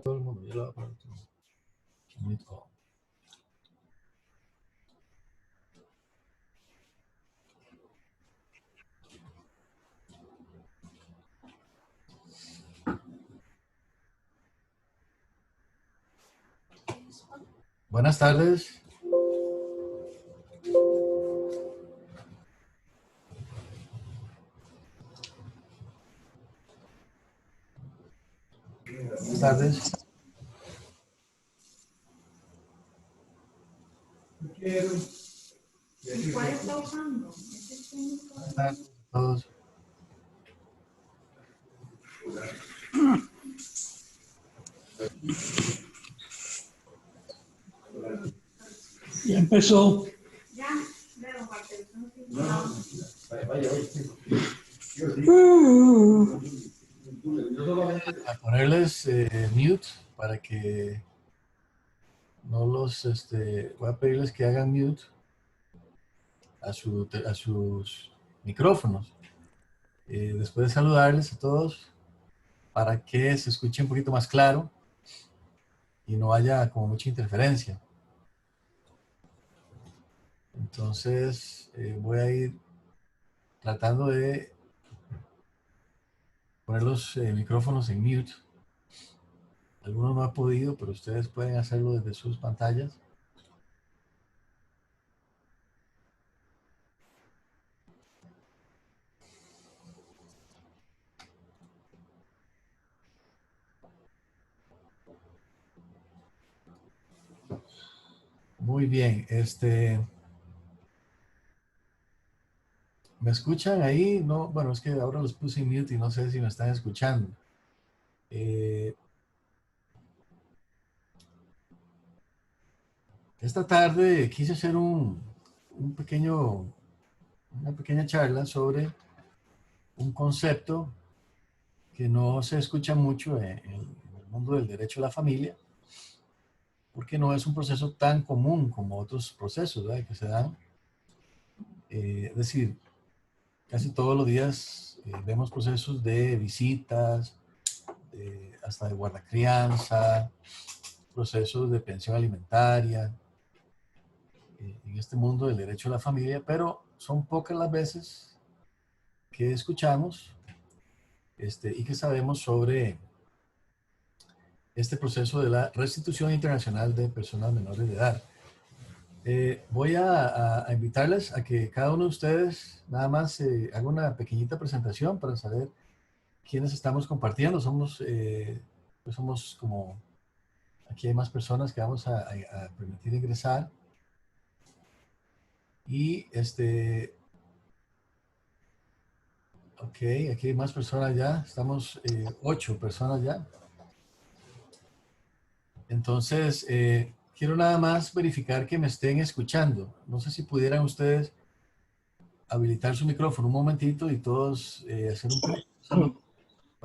todo el mundo. Yo lo voy a poner todo. Buenas tardes. Buenas tardes. ¿Cuál está usando? Buenas tardes a todos. Ya empezó. Ya, veo, parte. A ponerles mute para que no los, voy a pedirles que hagan mute a sus micrófonos. Después de saludarles a todos, para que se escuche un poquito más claro y no haya como mucha interferencia. Entonces, voy a ir tratando de poner los micrófonos en mute. Algunos no han podido, pero ustedes pueden hacerlo desde sus pantallas. Muy bien, ¿me escuchan ahí? No, bueno, es que ahora los puse en mute y no sé si me están escuchando. Esta tarde quise hacer una pequeña charla sobre un concepto que no se escucha mucho en el mundo del derecho a la familia, porque no es un proceso tan común como otros procesos, ¿verdad?, que se dan. Es decir, casi todos los días vemos procesos de visitas, hasta de guardacrianza, procesos de pensión alimentaria, en este mundo del derecho a la familia, pero son pocas las veces que escuchamos y que sabemos sobre este proceso de la restitución internacional de personas menores de edad. Voy a invitarles a que cada uno de ustedes nada más haga una pequeñita presentación para saber quiénes estamos compartiendo. Pues somos como, aquí hay más personas que vamos a permitir ingresar. Y ok, aquí hay más personas ya, estamos 8 personas ya. Entonces, quiero nada más verificar que me estén escuchando. No sé si pudieran ustedes habilitar su micrófono un momentito y todos hacer un saludo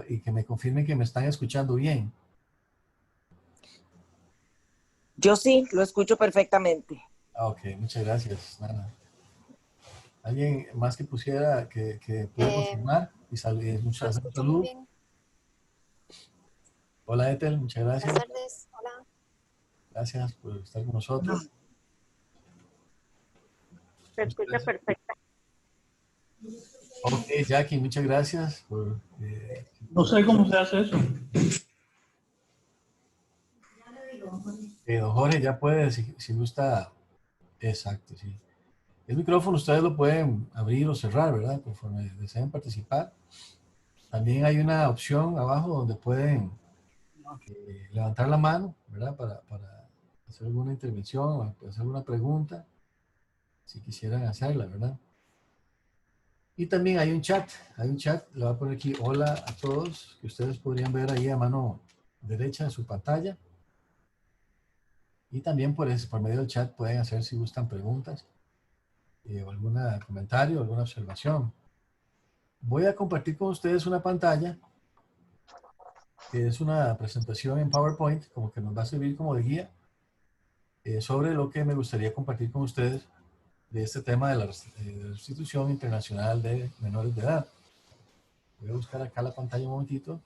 y que me confirmen que me están escuchando bien. Yo sí, lo escucho perfectamente. Ok, muchas gracias, Nana. ¿Alguien más que pusiera, que pueda confirmar? Y muchas gracias. Salud. Bien. Hola, Ethel, muchas gracias. Buenas tardes. Hola. Gracias por estar con nosotros. Se escucha perfecto. Ok, Jackie, muchas gracias. No sé cómo se hace eso. Don Jorge ya puede, si gusta. Exacto, sí. El micrófono ustedes lo pueden abrir o cerrar, ¿verdad?, conforme deseen participar. También hay una opción abajo donde pueden levantar la mano, ¿verdad?, para hacer alguna intervención o hacer alguna pregunta, si quisieran hacerla, ¿verdad? Y también hay un chat, le voy a poner aquí hola a todos, que ustedes podrían ver ahí a mano derecha de su pantalla. Y también por medio del chat pueden hacer, si gustan, preguntas o algún comentario, alguna observación. Voy a compartir con ustedes una pantalla que es una presentación en PowerPoint, como que nos va a servir como de guía sobre lo que me gustaría compartir con ustedes de este tema de la restitución internacional de menores de edad. Voy a buscar acá la pantalla un momentito.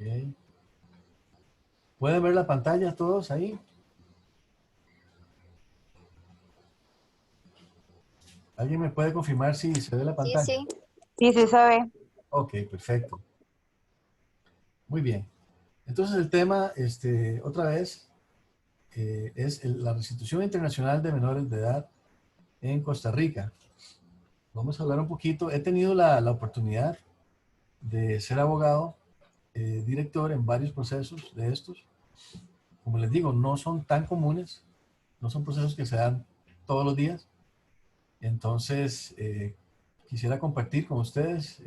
Ok. ¿Pueden ver la pantalla todos ahí? ¿Alguien me puede confirmar si se ve la Sí, pantalla? sí. Sí, sí se ve. Ok, perfecto. Muy bien. Entonces el tema, otra vez, es la restitución internacional de menores de edad en Costa Rica. Vamos a hablar un poquito. He tenido la oportunidad de ser abogado, director en varios procesos de estos. Como les digo, no son tan comunes, no son procesos que se dan todos los días. Entonces, quisiera compartir con ustedes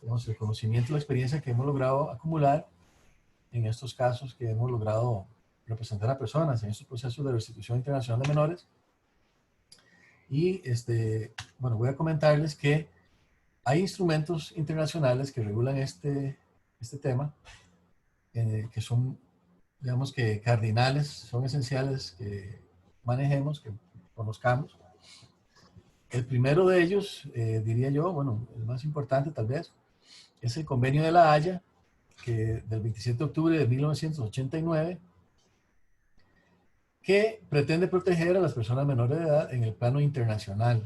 digamos, el conocimiento y la experiencia que hemos logrado acumular en estos casos que hemos logrado representar a personas en estos procesos de restitución internacional de menores. Y, bueno, voy a comentarles que hay instrumentos internacionales que regulan este tema, que son, digamos que cardinales, son esenciales que manejemos, que conozcamos. El primero de ellos, diría yo, bueno, el más importante tal vez, es el Convenio de La Haya, que del 27 de octubre de 1989, que pretende proteger a las personas menores de edad en el plano internacional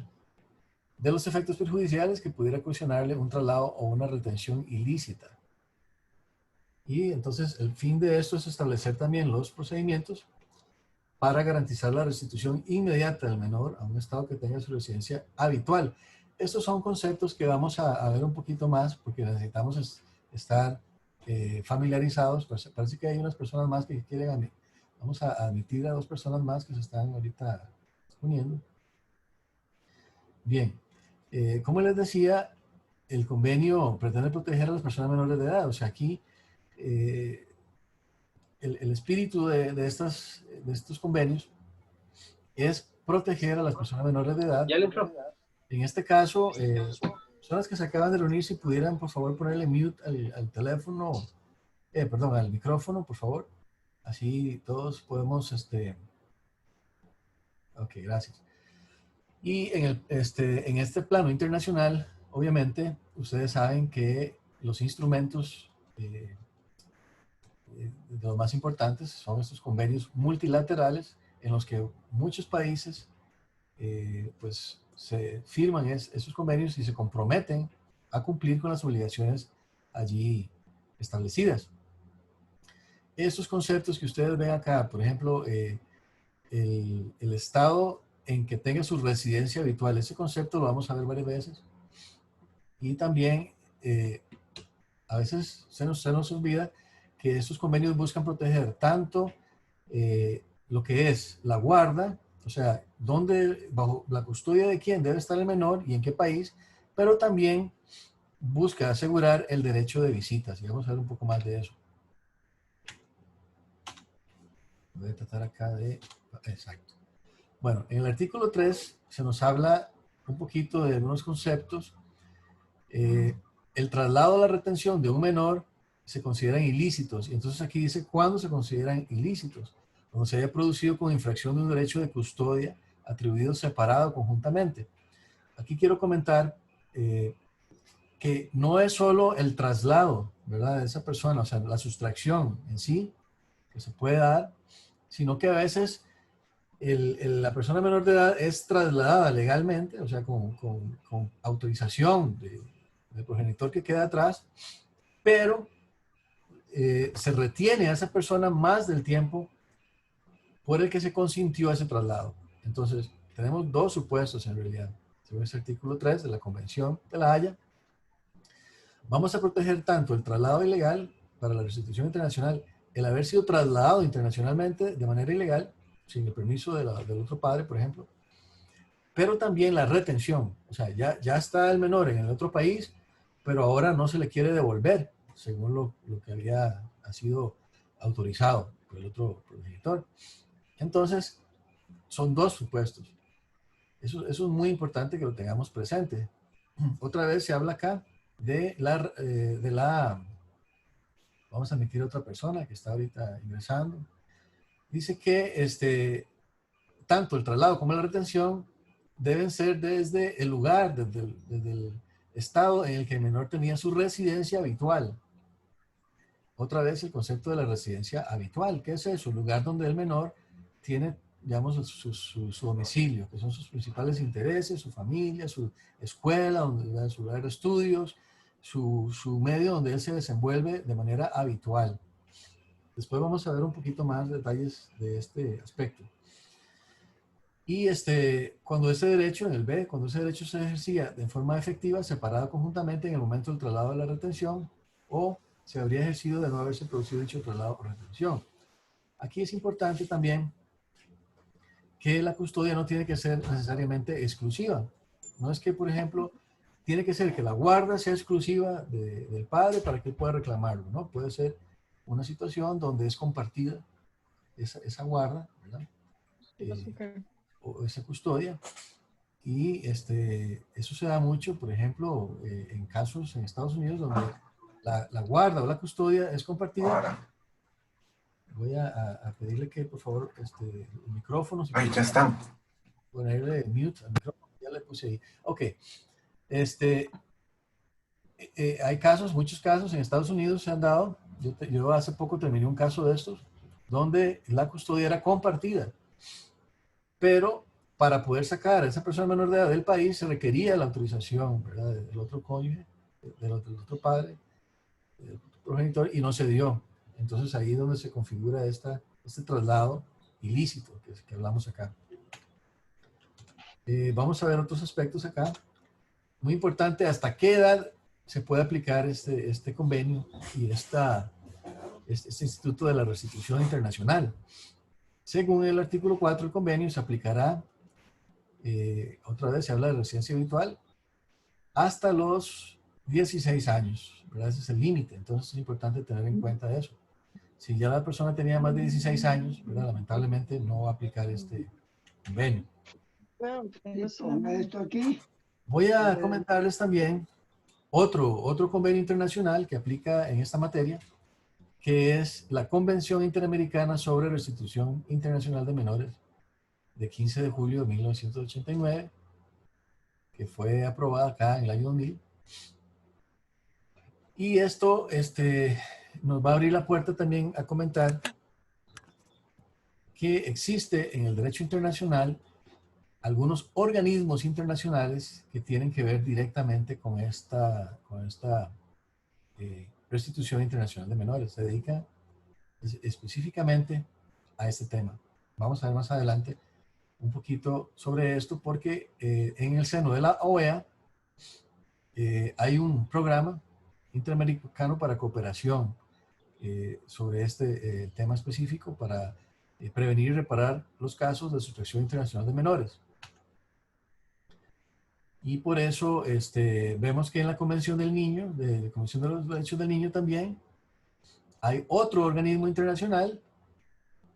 de los efectos perjudiciales que pudiera ocasionarle un traslado o una retención ilícita. Y entonces el fin de esto es establecer también los procedimientos para garantizar la restitución inmediata del menor a un estado que tenga su residencia habitual. Estos son conceptos que vamos a ver un poquito más porque necesitamos estar familiarizados. Parece que hay unas personas más que quieren, vamos a admitir a 2 personas más que se están ahorita uniendo. Bien, como les decía, el convenio pretende proteger a las personas menores de edad. O sea, aquí el espíritu de estos convenios es proteger a las personas menores de edad. ¿Ya le entró? En este caso, personas que se acaban de reunir, si pudieran, por favor, ponerle mute al teléfono, perdón, al micrófono, por favor. Así todos podemos, ok, gracias. Y en este plano internacional, obviamente, ustedes saben que los instrumentos de los más importantes son estos convenios multilaterales en los que muchos países pues se firman esos convenios y se comprometen a cumplir con las obligaciones allí establecidas. Estos conceptos que ustedes ven acá, por ejemplo, el estado en que tenga su residencia habitual, ese concepto lo vamos a ver varias veces. Y también a veces se nos olvida que estos convenios buscan proteger tanto lo que es la guarda, o sea, bajo la custodia de quién debe estar el menor y en qué país, pero también busca asegurar el derecho de visitas. Y vamos a ver un poco más de eso. Voy a tratar acá de... Exacto. Bueno, en el artículo 3 se nos habla un poquito de algunos conceptos. El traslado o la retención de un menor se consideran ilícitos. Y entonces aquí dice cuándo se consideran ilícitos. Cuando se haya producido con infracción de un derecho de custodia atribuido separado conjuntamente. Aquí quiero comentar que no es solo el traslado, ¿verdad?, de esa persona, o sea, la sustracción en sí, que se puede dar, sino que a veces la persona menor de edad es trasladada legalmente, o sea, con autorización del progenitor que queda atrás, pero se retiene a esa persona más del tiempo por el que se consintió ese traslado. Entonces, tenemos 2 supuestos en realidad. Según ese artículo 3 de la Convención de La Haya, vamos a proteger tanto el traslado ilegal para la restitución internacional, el haber sido trasladado internacionalmente de manera ilegal, sin el permiso del otro padre, por ejemplo, pero también la retención. O sea, ya está el menor en el otro país, pero ahora no se le quiere devolver, según lo que ha sido autorizado por el otro progenitor. Entonces, son 2 supuestos. Eso es muy importante que lo tengamos presente. Otra vez se habla acá de vamos a admitir a otra persona que está ahorita ingresando. Dice que tanto el traslado como la retención deben ser desde el lugar, desde el estado en el que el menor tenía su residencia habitual. otra vez el concepto de la residencia habitual. ¿Qué es eso? El lugar donde el menor tiene, digamos, su domicilio, que son sus principales intereses, su familia, su escuela, donde, su lugar de estudios, su medio donde él se desenvuelve de manera habitual. Después vamos a ver un poquito más detalles de este aspecto. Y cuando ese derecho, en el B, cuando ese derecho se ejercía de forma efectiva, separado conjuntamente en el momento del traslado de la retención, o se habría ejercido de no haberse producido dicho traslado o retención. Aquí es importante también que la custodia no tiene que ser necesariamente exclusiva. No es que, por ejemplo, tiene que ser que la guarda sea exclusiva del padre para que él pueda reclamarlo, ¿no? Puede ser una situación donde es compartida esa guarda, ¿verdad? O esa custodia. Y eso se da mucho, por ejemplo, en casos en Estados Unidos donde la guarda o la custodia es compartida. Voy a pedirle que, por favor, el micrófono. Ahí ya están. Ponerle mute al micrófono, ya le puse ahí. Ok. Hay casos, muchos casos en Estados Unidos se han dado. Yo hace poco terminé un caso de estos, donde la custodia era compartida. Pero para poder sacar a esa persona menor de edad del país se requería la autorización, ¿verdad?, del otro cónyuge, del otro padre, del otro progenitor, y no se dio. Entonces ahí es donde se configura este traslado ilícito que hablamos acá. Vamos a ver otros aspectos acá. Muy importante, hasta qué edad se puede aplicar este convenio y este instituto de la restitución internacional. Según el artículo 4 del convenio, se aplicará, otra vez se habla de residencia habitual, hasta los 16 años, ¿verdad? Ese es el límite, entonces es importante tener en cuenta eso. Si ya la persona tenía más de 16 años, ¿verdad?, lamentablemente no va a aplicar este convenio. Esto aquí. Voy a comentarles también otro convenio internacional que aplica en esta materia, que es la Convención Interamericana sobre Restitución Internacional de Menores, de 15 de julio de 1989, que fue aprobada acá en el año 2000. Y esto nos va a abrir la puerta también a comentar que existe en el derecho internacional algunos organismos internacionales que tienen que ver directamente con esta restitución internacional de menores. Se dedica específicamente a este tema. Vamos a ver más adelante un poquito sobre esto porque en el seno de la OEA hay un programa interamericano para cooperación sobre este tema específico para prevenir y reparar los casos de sustracción internacional de menores. Y por eso vemos que en la Convención del Niño, de la Convención de los Derechos del Niño también, hay otro organismo internacional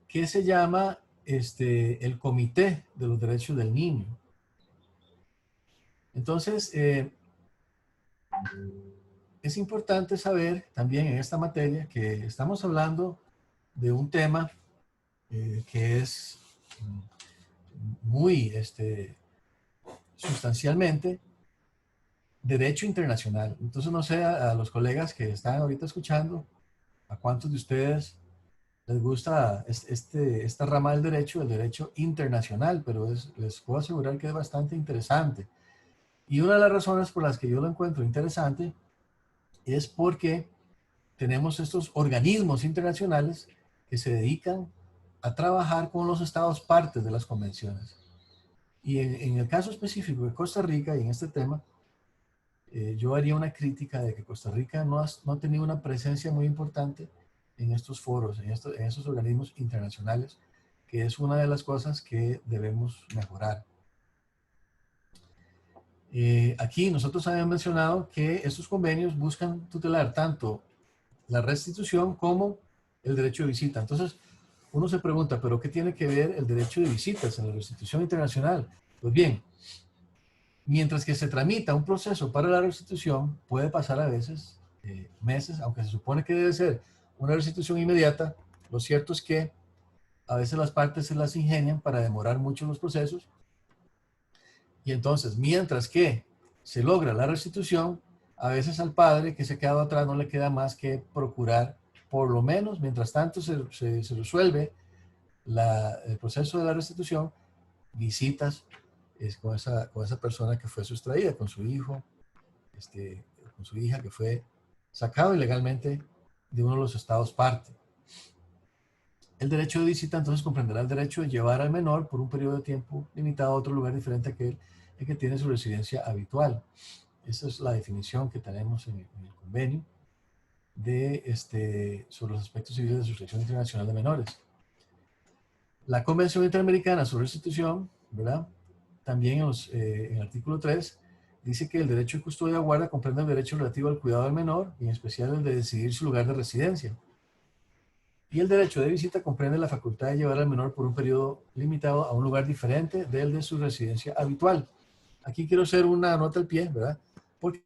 que se llama el Comité de los Derechos del Niño. Entonces, es importante saber también en esta materia que estamos hablando de un tema que es muy sustancialmente derecho internacional. Entonces no sé a los colegas que están ahorita escuchando, a cuántos de ustedes les gusta esta rama del derecho, el derecho internacional, pero les puedo asegurar que es bastante interesante. Y una de las razones por las que yo lo encuentro interesante es porque tenemos estos organismos internacionales que se dedican a trabajar con los estados partes de las convenciones. Y en el caso específico de Costa Rica y en este tema, yo haría una crítica de que Costa Rica no ha tenido una presencia muy importante en estos foros, en estos organismos internacionales, que es una de las cosas que debemos mejorar. Aquí nosotros habíamos mencionado que estos convenios buscan tutelar tanto la restitución como el derecho de visita. Entonces, uno se pregunta, ¿pero qué tiene que ver el derecho de visitas en la restitución internacional? Pues bien, mientras que se tramita un proceso para la restitución, puede pasar a veces meses, aunque se supone que debe ser una restitución inmediata. Lo cierto es que a veces las partes se las ingenian para demorar mucho los procesos. Y entonces, mientras que se logra la restitución, a veces al padre que se ha quedado atrás no le queda más que procurar por lo menos, mientras tanto se resuelve el proceso de la restitución, visitas con esa persona que fue sustraída, con su hijo, con su hija que fue sacado ilegalmente de uno de los estados parte. El derecho de visita entonces comprenderá el derecho de llevar al menor por un periodo de tiempo limitado a otro lugar diferente a aquel en que tiene su residencia habitual. Esa es la definición que tenemos en el convenio sobre los aspectos civiles de sustracción internacional de menores. La Convención Interamericana sobre Restitución, ¿verdad? También en el artículo 3 dice que el derecho de custodia o guarda comprende el derecho relativo al cuidado del menor y en especial el de decidir su lugar de residencia. Y el derecho de visita comprende la facultad de llevar al menor por un periodo limitado a un lugar diferente del de su residencia habitual. Aquí quiero hacer una nota al pie, ¿verdad? Porque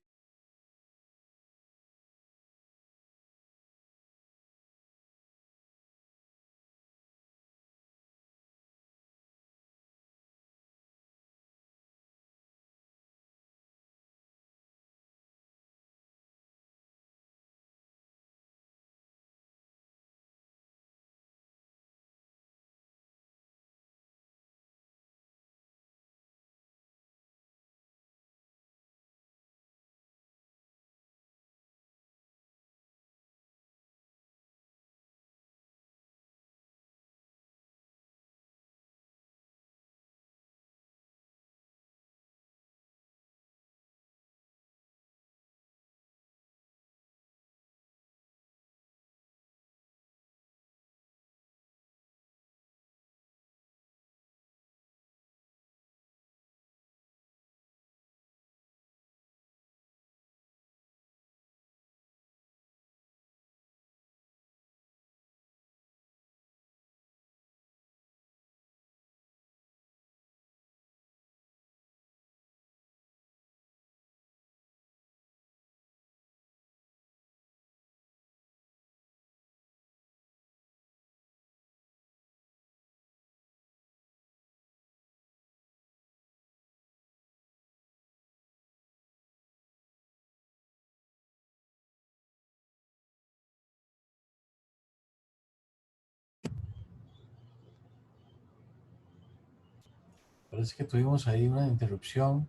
parece que tuvimos ahí una interrupción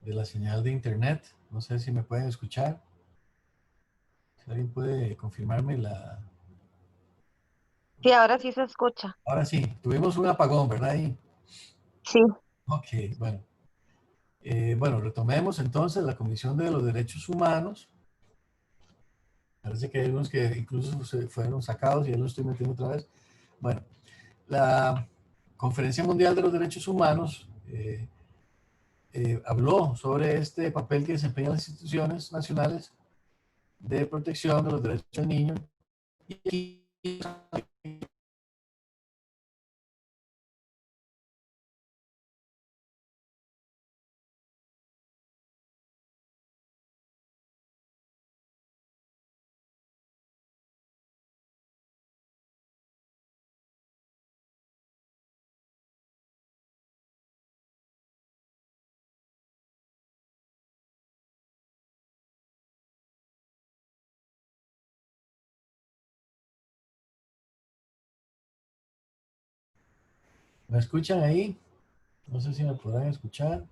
de la señal de internet. No sé si me pueden escuchar. Si alguien puede confirmarme la... Sí, ahora sí se escucha. Ahora sí, tuvimos un apagón, ¿verdad? Ahí. Sí. Ok, bueno. Bueno, retomemos entonces la Comisión de los Derechos Humanos. Parece que hay unos que incluso se fueron sacados y ya los estoy metiendo otra vez. Bueno, la Conferencia Mundial de los Derechos Humanos habló sobre este papel que desempeñan las instituciones nacionales de protección de los derechos del niño. Y aquí ¿me escuchan ahí? No sé si me podrán escuchar.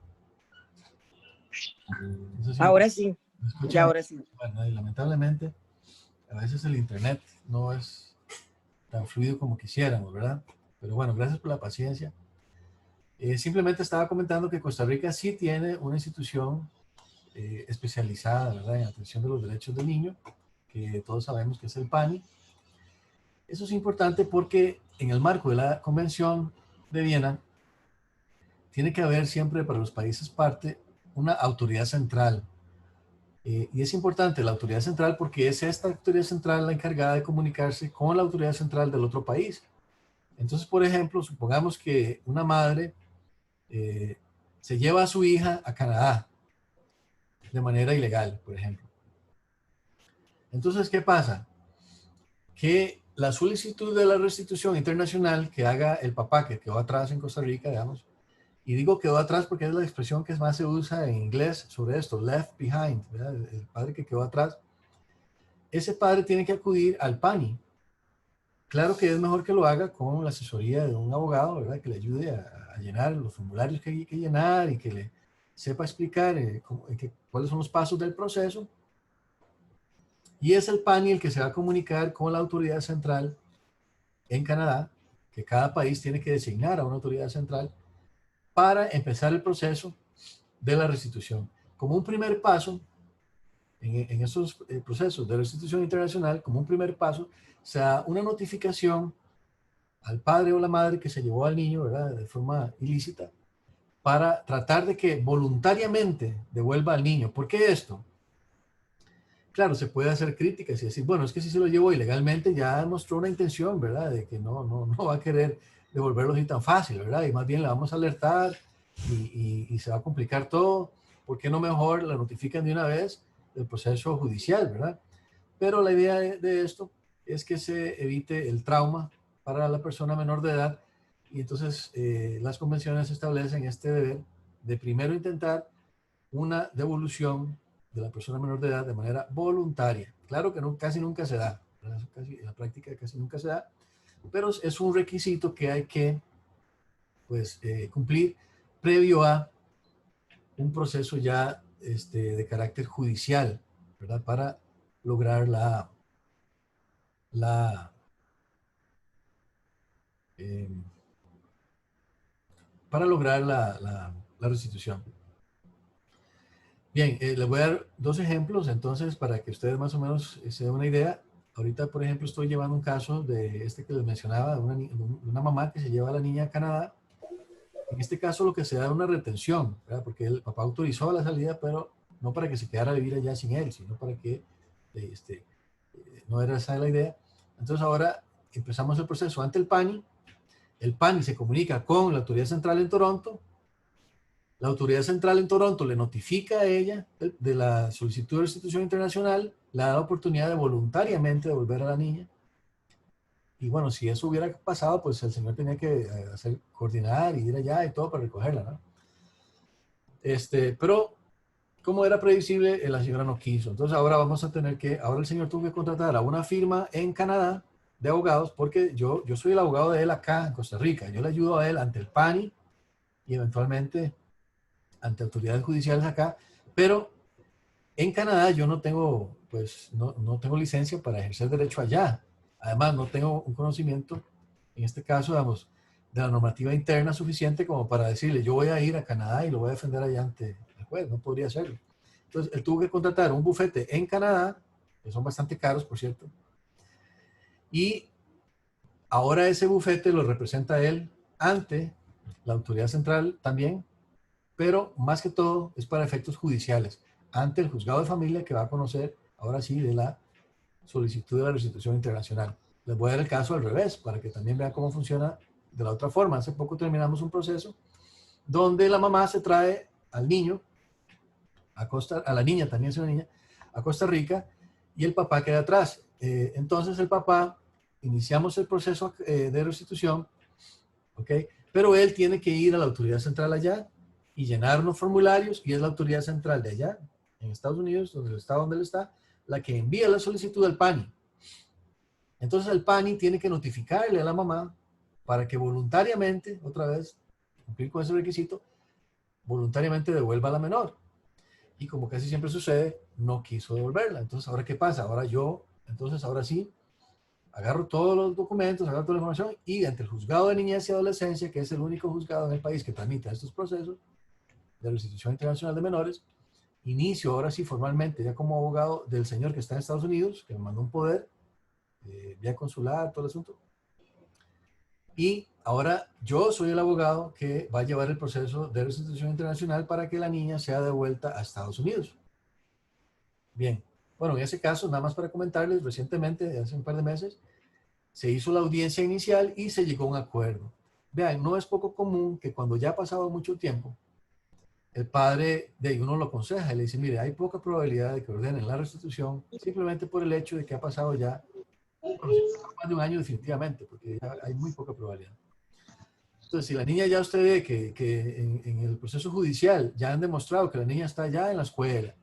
No sé si Ahora sí, me escuchan ya ahí. ahora sí. Bueno, y lamentablemente a veces el internet no es tan fluido como quisiéramos, ¿verdad? Pero bueno, gracias por la paciencia. Simplemente estaba comentando que Costa Rica sí tiene una institución especializada, ¿verdad?, en atención de los derechos del niño, que todos sabemos que es el PANI. Eso es importante porque en el marco de la Convención de Viena tiene que haber siempre para los países parte una autoridad central. Y es importante la autoridad central porque es esta autoridad central la encargada de comunicarse con la autoridad central del otro país. Entonces, por ejemplo, supongamos que una madre se lleva a su hija a Canadá de manera ilegal, por ejemplo. Entonces, ¿qué pasa? Que la solicitud de la restitución internacional que haga el papá que quedó atrás en Costa Rica, digamos, y digo quedó atrás porque es la expresión que más se usa en inglés sobre esto, left behind, ¿verdad? El padre que quedó atrás, ese padre tiene que acudir al PANI. Claro que es mejor que lo haga con la asesoría de un abogado, ¿verdad? Que le ayude a llenar los formularios que hay que llenar y que le sepa explicar cuáles son los pasos del proceso. Y es el PANI el que se va a comunicar con la autoridad central en Canadá, que cada país tiene que designar a una autoridad central para empezar el proceso de la restitución. Como un primer paso, en esos procesos de restitución internacional, como un primer paso, se da una notificación al padre o la madre que se llevó al niño, ¿verdad?, de forma ilícita, para tratar de que voluntariamente devuelva al niño. ¿Por qué esto? Claro, se puede hacer críticas y decir, bueno, es que si se lo llevó ilegalmente ya mostró una intención, ¿verdad?, de que no va a querer devolverlo así tan fácil, ¿verdad? Y más bien le vamos a alertar y se va a complicar todo. ¿Por qué no mejor la notifican de una vez del proceso judicial, ¿verdad? Pero la idea de esto es que se evite el trauma para la persona menor de edad y entonces las convenciones establecen este deber de primero intentar una devolución de la persona menor de edad de manera voluntaria. Claro que casi nunca se da, en la práctica casi nunca se da, pero es un requisito que hay que pues, cumplir previo a un proceso ya de carácter judicial, ¿verdad? Para lograr la restitución. Bien, les voy a dar dos ejemplos entonces para que ustedes más o menos se den una idea. Ahorita, por ejemplo, estoy llevando un caso de que les mencionaba, de una mamá que se lleva a la niña a Canadá. En este caso lo que se da es una retención, ¿verdad? Porque el papá autorizó la salida, pero no para que se quedara a vivir allá sin él, sino para que no era esa la idea. Entonces ahora empezamos el proceso ante el PANI. El PANI se comunica con la autoridad central en Toronto. La autoridad central en Toronto le notifica a ella de la solicitud de restitución internacional, le da la oportunidad de voluntariamente devolver a la niña. Y bueno, si eso hubiera pasado, pues el señor tenía que coordinar y ir allá y todo para recogerla, ¿no? Pero como era previsible, la señora no quiso. Entonces ahora ahora el señor tuvo que contratar a una firma en Canadá de abogados, porque yo soy el abogado de él acá en Costa Rica. Yo le ayudo a él ante el PANI y eventualmente ante autoridades judiciales acá, pero en Canadá yo no tengo, pues, no tengo licencia para ejercer derecho allá. Además, no tengo un conocimiento, en este caso, digamos, de la normativa interna suficiente como para decirle, yo voy a ir a Canadá y lo voy a defender allá ante el juez. No podría hacerlo. Entonces, él tuvo que contratar un bufete en Canadá, que son bastante caros, por cierto, y ahora ese bufete lo representa él ante la autoridad central también, pero más que todo es para efectos judiciales, ante el juzgado de familia que va a conocer, ahora sí, de la solicitud de la restitución internacional. Les voy a dar el caso al revés, para que también vean cómo funciona de la otra forma. Hace poco terminamos un proceso donde la mamá se trae al niño, a la niña, también es una niña, a Costa Rica, y el papá queda atrás. Entonces el papá, iniciamos el proceso de restitución, ¿ok? Pero él tiene que ir a la autoridad central allá y llenar unos formularios, y es la autoridad central de allá, en Estados Unidos, donde él está, la que envía la solicitud al PANI. Entonces el PANI tiene que notificarle a la mamá para que voluntariamente, otra vez, cumplir con ese requisito, voluntariamente devuelva a la menor. Y como casi siempre sucede, no quiso devolverla. Entonces, ¿ahora qué pasa? Ahora sí, agarro todos los documentos, agarro toda la información y ante el juzgado de niñez y adolescencia, que es el único juzgado en el país que tramita estos procesos de restitución internacional de menores, inicio ahora sí formalmente ya como abogado del señor que está en Estados Unidos, que me mandó un poder, vía consular, todo el asunto. Y ahora yo soy el abogado que va a llevar el proceso de restitución internacional para que la niña sea devuelta a Estados Unidos. Bien, bueno, en ese caso, nada más para comentarles, recientemente, hace un par de meses, se hizo la audiencia inicial y se llegó a un acuerdo. Vean, no es poco común que cuando ya ha pasado mucho tiempo, el padre de uno lo aconseja y le dice, mire, hay poca probabilidad de que ordenen la restitución simplemente por el hecho de que ha pasado ya más de un año definitivamente, porque ya hay muy poca probabilidad. Entonces, si la niña ya usted ve que en el proceso judicial ya han demostrado que la niña está ya en la escuela,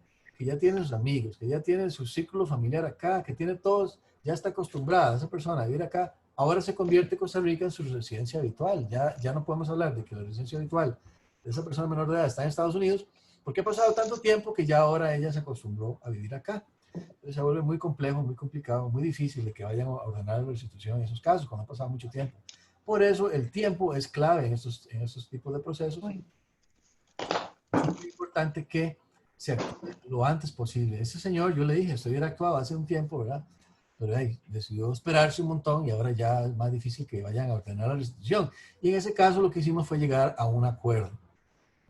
que ya tiene sus amigos, que ya tiene su círculo familiar acá, que tiene todos, ya está acostumbrada esa persona a vivir acá, ahora se convierte Costa Rica en su residencia habitual. Ya no podemos hablar de que la residencia habitual de esa persona menor de edad está en Estados Unidos, porque ha pasado tanto tiempo que ya ahora ella se acostumbró a vivir acá. Entonces se vuelve muy complejo, muy complicado, muy difícil de que vayan a ordenar la restitución en esos casos, cuando ha pasado mucho tiempo. Por eso el tiempo es clave en estos tipos de procesos. Es muy importante que se actúe lo antes posible. Ese señor, yo le dije, esto hubiera actuado hace un tiempo, ¿verdad? Pero decidió esperarse un montón y ahora ya es más difícil que vayan a ordenar la restitución. Y en ese caso lo que hicimos fue llegar a un acuerdo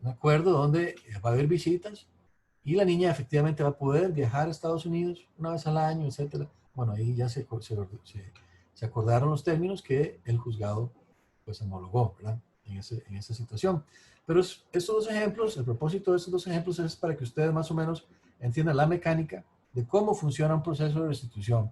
donde va a haber visitas y la niña efectivamente va a poder viajar a Estados Unidos una vez al año, etcétera. Bueno, ahí ya se acordaron los términos que el juzgado pues homologó, ¿verdad? En esa situación. Pero estos dos ejemplos, el propósito de estos dos ejemplos es para que ustedes más o menos entiendan la mecánica de cómo funciona un proceso de restitución.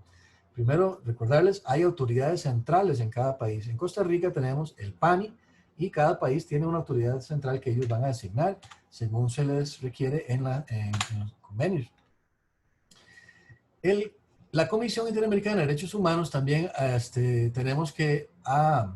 Primero, recordarles, hay autoridades centrales en cada país. En Costa Rica tenemos el PANI y cada país tiene una autoridad central que ellos van a designar según se les requiere en los convenios. La Comisión Interamericana de Derechos Humanos también tenemos que ha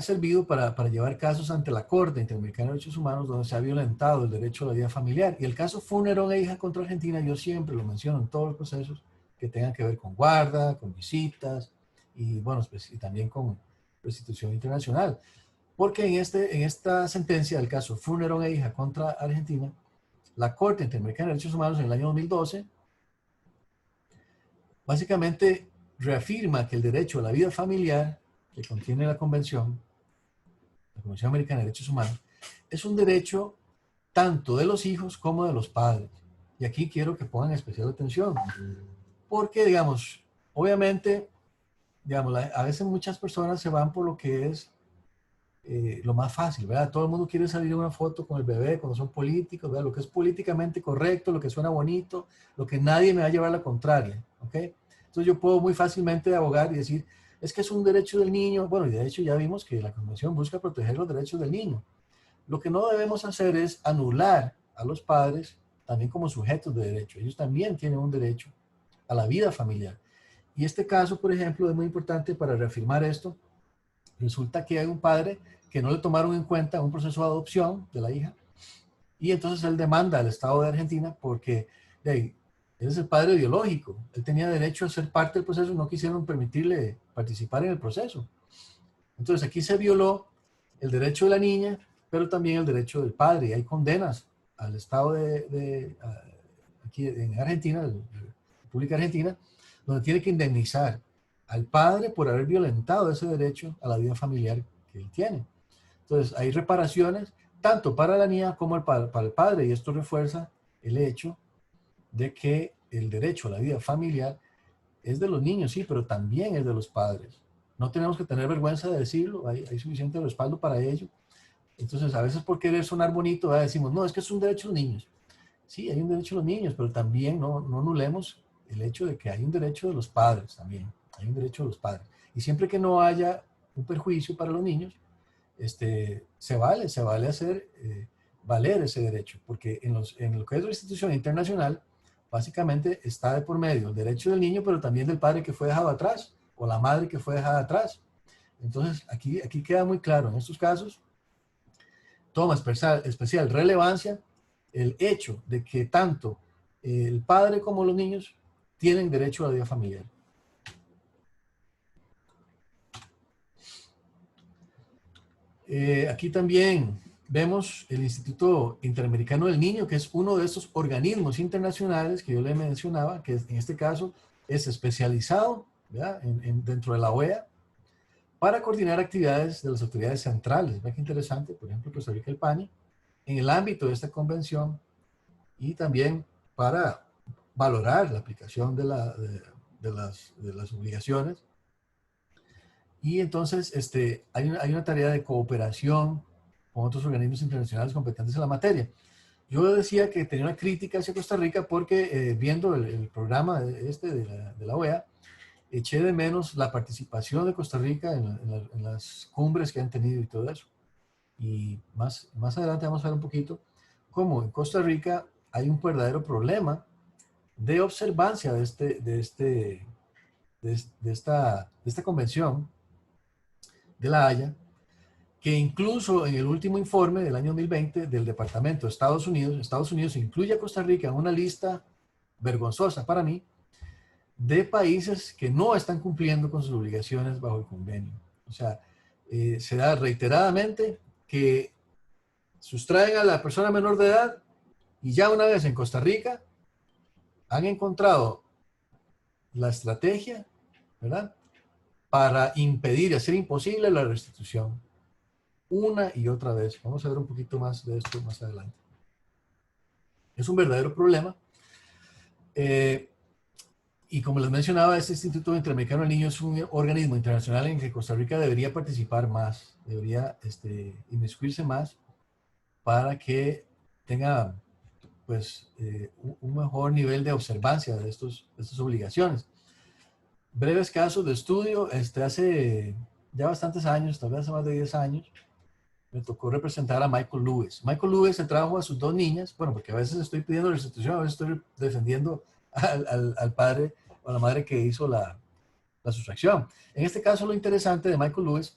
servido para llevar casos ante la Corte Interamericana de Derechos Humanos donde se ha violentado el derecho a la vida familiar. Y el caso Funerón e hija contra Argentina, yo siempre lo menciono en todos los procesos que tengan que ver con guarda, con visitas y bueno, y también con restitución internacional. Porque en esta sentencia del caso Funerón e hija contra Argentina, la Corte Interamericana de Derechos Humanos en el año 2012 básicamente reafirma que el derecho a la vida familiar que contiene la Convención Americana de Derechos Humanos, es un derecho tanto de los hijos como de los padres. Y aquí quiero que pongan especial atención, porque, digamos, obviamente, digamos, a veces muchas personas se van por lo que es lo más fácil, ¿verdad? Todo el mundo quiere salir en una foto con el bebé cuando son políticos, ¿verdad? Lo que es políticamente correcto, lo que suena bonito, lo que nadie me va a llevar a la contraria, ¿ok? Entonces yo puedo muy fácilmente abogar y decir, es que es un derecho del niño. Bueno, y de hecho ya vimos que la Convención busca proteger los derechos del niño. Lo que no debemos hacer es anular a los padres también como sujetos de derecho. Ellos también tienen un derecho a la vida familiar. Y este caso, por ejemplo, es muy importante para reafirmar esto. Resulta que hay un padre que no le tomaron en cuenta un proceso de adopción de la hija y entonces él demanda al Estado de Argentina porque él es el padre biológico, él tenía derecho a ser parte del proceso y no quisieron permitirle participar en el proceso. Entonces aquí se violó el derecho de la niña, pero también el derecho del padre, y hay condenas al Estado aquí en Argentina, la República Argentina, donde tiene que indemnizar al padre por haber violentado ese derecho a la vida familiar que él tiene. Entonces hay reparaciones tanto para la niña como para el padre, y esto refuerza el hecho de que el derecho a la vida familiar es de los niños, sí, pero también es de los padres. No tenemos que tener vergüenza de decirlo, hay suficiente respaldo para ello. Entonces, a veces por querer sonar bonito, decimos, no, es que es un derecho de los niños. Sí, hay un derecho de los niños, pero también no anulemos el hecho de que hay un derecho de los padres también. Hay un derecho de los padres. Y siempre que no haya un perjuicio para los niños, se vale hacer valer ese derecho, porque en lo que es restitución internacional, básicamente está de por medio el derecho del niño, pero también del padre que fue dejado atrás, o la madre que fue dejada atrás. Entonces, aquí queda muy claro, en estos casos, toma especial relevancia el hecho de que tanto el padre como los niños tienen derecho a la vida familiar. Aquí también vemos el Instituto Interamericano del Niño, que es uno de estos organismos internacionales que yo le mencionaba, que en este caso es especializado, ¿verdad? Dentro de la OEA para coordinar actividades de las autoridades centrales. ¿Ve qué interesante? Por ejemplo, Costa Rica, el PANI, en el ámbito de esta convención y también para valorar la aplicación de las obligaciones. Y entonces hay una tarea de cooperación con otros organismos internacionales competentes en la materia. Yo decía que tenía una crítica hacia Costa Rica porque viendo el programa de la OEA, eché de menos la participación de Costa Rica en las cumbres que han tenido y todo eso. Y más adelante vamos a ver un poquito cómo en Costa Rica hay un verdadero problema de observancia de esta convención de La Haya, que incluso en el último informe del año 2020 del Departamento de Estados Unidos incluye a Costa Rica en una lista vergonzosa para mí de países que no están cumpliendo con sus obligaciones bajo el convenio. O sea, se da reiteradamente que sustraen a la persona menor de edad y ya una vez en Costa Rica han encontrado la estrategia, ¿verdad?, para impedir y hacer imposible la restitución. Una y otra vez. Vamos a ver un poquito más de esto más adelante. Es un verdadero problema. Y como les mencionaba, este Instituto Interamericano del Niño es un organismo internacional en que Costa Rica debería participar más, debería inmiscuirse más para que tenga pues, un mejor nivel de observancia de estas obligaciones. Breves casos de estudio, hace ya bastantes años, tal vez hace más de 10 años, me tocó representar a Michael Lewis. Michael Lewis trajo a sus 2 niñas, bueno, porque a veces estoy pidiendo restitución, a veces estoy defendiendo al padre o a la madre que hizo la sustracción. En este caso, lo interesante de Michael Lewis,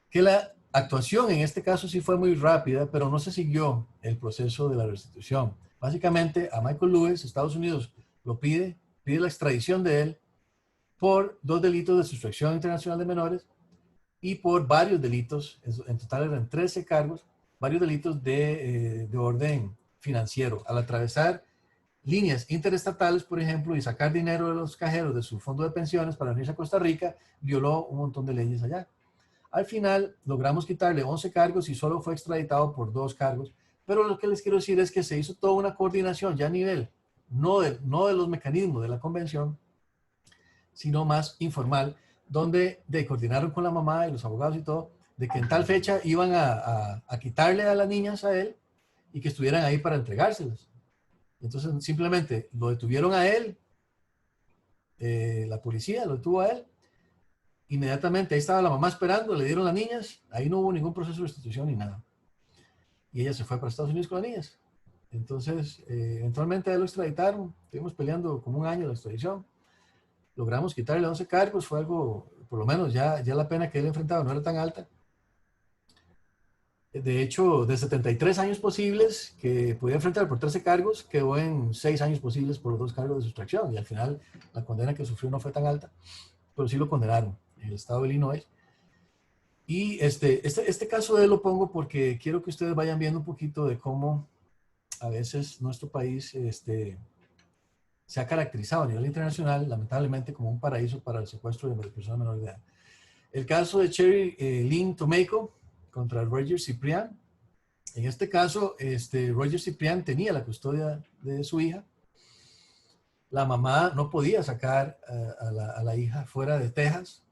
que la actuación en este caso sí fue muy rápida, pero no se siguió el proceso de la restitución. Básicamente, a Michael Lewis, Estados Unidos lo pide la extradición de él por 2 delitos de sustracción internacional de menores y por varios delitos, en total eran 13 cargos, varios delitos de orden financiero, al atravesar líneas interestatales, por ejemplo, y sacar dinero de los cajeros de su fondo de pensiones para venirse a Costa Rica, violó un montón de leyes allá. Al final, logramos quitarle 11 cargos y solo fue extraditado por 2 cargos, pero lo que les quiero decir es que se hizo toda una coordinación ya a nivel, no de los mecanismos de la convención, sino más informal, donde coordinaron con la mamá y los abogados y todo, de que en tal fecha iban a quitarle a las niñas a él y que estuvieran ahí para entregárselas. Entonces simplemente lo detuvieron a él, la policía lo detuvo a él, inmediatamente ahí estaba la mamá esperando, le dieron las niñas, ahí no hubo ningún proceso de restitución ni nada. Y ella se fue para Estados Unidos con las niñas. Entonces, eventualmente a él lo extraditaron, estuvimos peleando como un año la extradición. Logramos quitarle 11 cargos, fue algo, por lo menos ya la pena que él enfrentaba no era tan alta. De hecho, de 73 años posibles que podía enfrentar por 13 cargos, quedó en 6 años posibles por los 2 cargos de sustracción. Y al final, la condena que sufrió no fue tan alta, pero sí lo condenaron en el estado de Illinois. Y este caso de él lo pongo porque quiero que ustedes vayan viendo un poquito de cómo a veces nuestro país se ha caracterizado a nivel internacional, lamentablemente, como un paraíso para el secuestro de personas menores de edad. El caso de Cherry Lynn Tomeico contra Roger Ciprián. En este caso, Roger Ciprián tenía la custodia de su hija. La mamá no podía sacar a la hija fuera de Texas,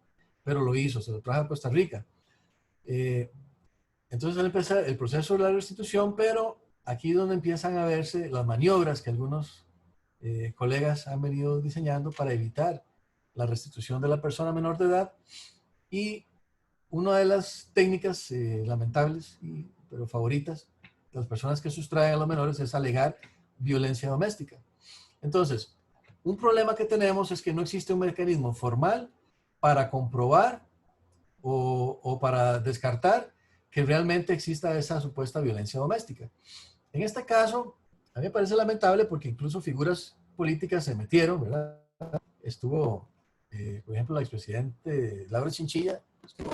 pero lo hizo, se lo trajo a Costa Rica. Entonces él empieza el proceso de la restitución, pero aquí es donde empiezan a verse las maniobras que algunos colegas han venido diseñando para evitar la restitución de la persona menor de edad. Y una de las técnicas lamentables, pero favoritas, de las personas que sustraen a los menores es alegar violencia doméstica. Entonces, un problema que tenemos es que no existe un mecanismo formal para comprobar o para descartar que realmente exista esa supuesta violencia doméstica. En este caso, a mí me parece lamentable porque incluso figuras políticas se metieron, ¿verdad? Estuvo, por ejemplo, la expresidente Laura Chinchilla, estuvo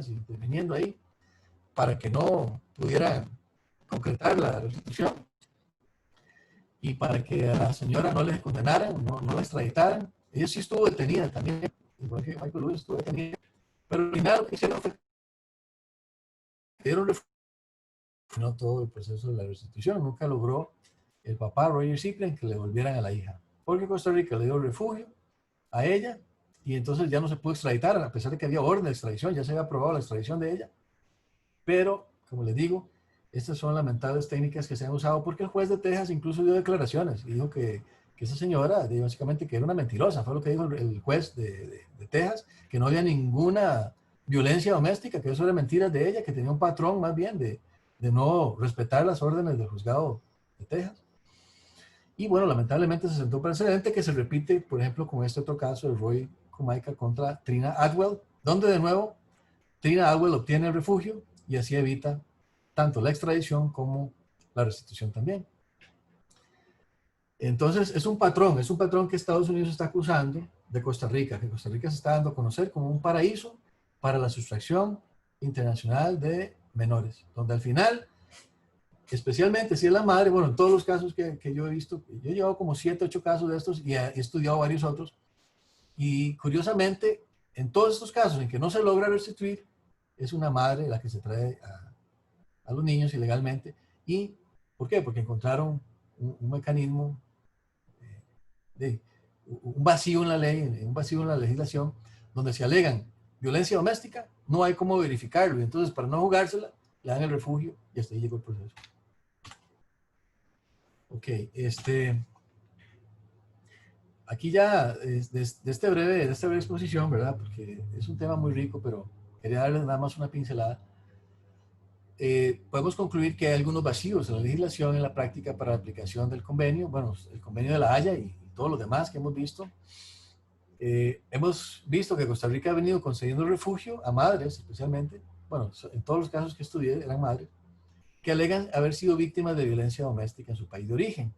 interviniendo ahí para que no pudieran concretar la restitución y para que a la señora no le condenaran, no la extraditaran. Ella sí estuvo detenida también, igual que Michael Lewis estuvo detenida, pero al final lo que hicieron fue dieron no todo el proceso de la restitución. Nunca logró el papá Roger Ciprián que le volvieran a la hija, porque Costa Rica le dio refugio a ella y entonces ya no se pudo extraditar, a pesar de que había orden de extradición, ya se había aprobado la extradición de ella. Pero, como les digo, estas son lamentables técnicas que se han usado porque el juez de Texas incluso dio declaraciones y dijo que esa señora, básicamente que era una mentirosa, fue lo que dijo el juez de Texas, que no había ninguna violencia doméstica, que eso era mentiras de ella, que tenía un patrón más bien de no respetar las órdenes del juzgado de Texas. Y bueno, lamentablemente se sentó un precedente que se repite, por ejemplo, con este otro caso de Roy Kumaica contra Trina Atwell, donde de nuevo Trina Atwell obtiene el refugio y así evita tanto la extradición como la restitución también. Entonces es un patrón que Estados Unidos está acusando de Costa Rica, que Costa Rica se está dando a conocer como un paraíso para la sustracción internacional de menores, donde al final, especialmente si es la madre, bueno, en todos los casos que yo he visto, yo he llevado como 7, 8 casos de estos y he estudiado varios otros, y curiosamente, en todos estos casos en que no se logra restituir, es una madre la que se trae a los niños ilegalmente. ¿Y por qué? Porque encontraron un mecanismo, un vacío en la ley, un vacío en la legislación, donde se alegan violencia doméstica, no hay cómo verificarlo, y entonces para no jugársela, le dan el refugio y hasta ahí llegó el proceso. Ok, aquí ya, de esta breve exposición, ¿verdad? Porque es un tema muy rico, pero quería darles nada más una pincelada. Podemos concluir que hay algunos vacíos en la legislación, en la práctica para la aplicación del convenio, bueno, el convenio de La Haya y todos los demás que hemos visto. Hemos visto que Costa Rica ha venido concediendo refugio a madres, especialmente, bueno, en todos los casos que estudié eran madres, que alegan haber sido víctimas de violencia doméstica en su país de origen.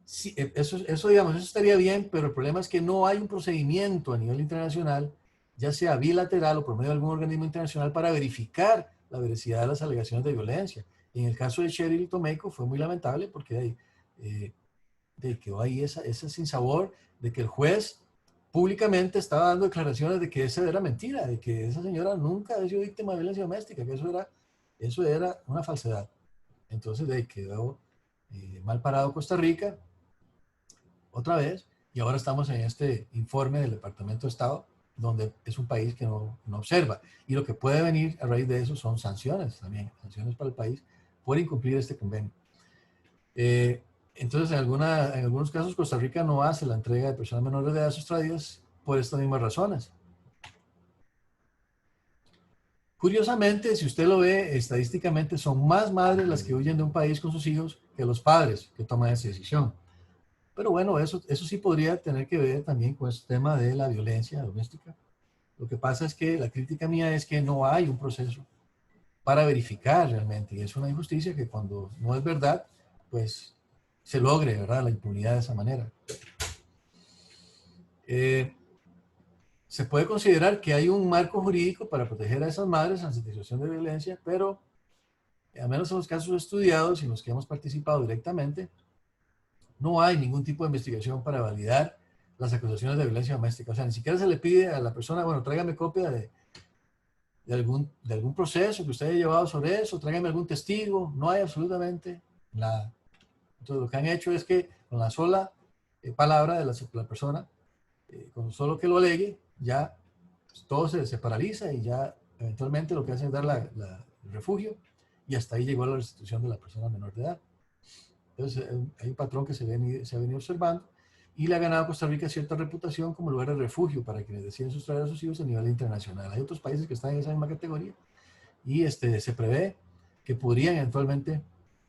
Sí, digamos, eso estaría bien, pero el problema es que no hay un procedimiento a nivel internacional, ya sea bilateral o por medio de algún organismo internacional, para verificar la veracidad de las alegaciones de violencia. Y en el caso de Cheryl Tomeico fue muy lamentable porque quedó ahí ese sinsabor de que el juez públicamente estaba dando declaraciones de que esa era mentira, de que esa señora nunca había sido víctima de violencia doméstica, que eso era una falsedad. Entonces quedó mal parado Costa Rica otra vez, y ahora estamos en este informe del Departamento de Estado, donde es un país que no observa. Y lo que puede venir a raíz de eso son sanciones también, sanciones para el país por incumplir este convenio. Entonces, en algunos casos, Costa Rica no hace la entrega de personas menores de edad sustraídas por estas mismas razones. Curiosamente, si usted lo ve, estadísticamente son más madres las que huyen de un país con sus hijos que los padres que toman esa decisión. Pero bueno, eso sí podría tener que ver también con este tema de la violencia doméstica. Lo que pasa es que la crítica mía es que no hay un proceso para verificar realmente, y es una injusticia que cuando no es verdad, pues se logre, ¿verdad?, la impunidad de esa manera. Se puede considerar que hay un marco jurídico para proteger a esas madres ante situación de violencia, pero al menos en los casos estudiados y en los que hemos participado directamente, no hay ningún tipo de investigación para validar las acusaciones de violencia doméstica. O sea, ni siquiera se le pide a la persona, bueno, tráigame copia de algún proceso que usted haya llevado sobre eso, tráigame algún testigo. No hay absolutamente nada. Entonces, lo que han hecho es que con la sola palabra de la persona, con solo que lo alegue, ya pues, todo se paraliza y ya eventualmente lo que hacen es dar el refugio y hasta ahí llegó la restitución de la persona menor de edad. Entonces, hay un patrón que se ha venido observando y le ha ganado a Costa Rica cierta reputación como lugar de refugio para quienes deciden sustraer a sus hijos a nivel internacional. Hay otros países que están en esa misma categoría y se prevé que podrían eventualmente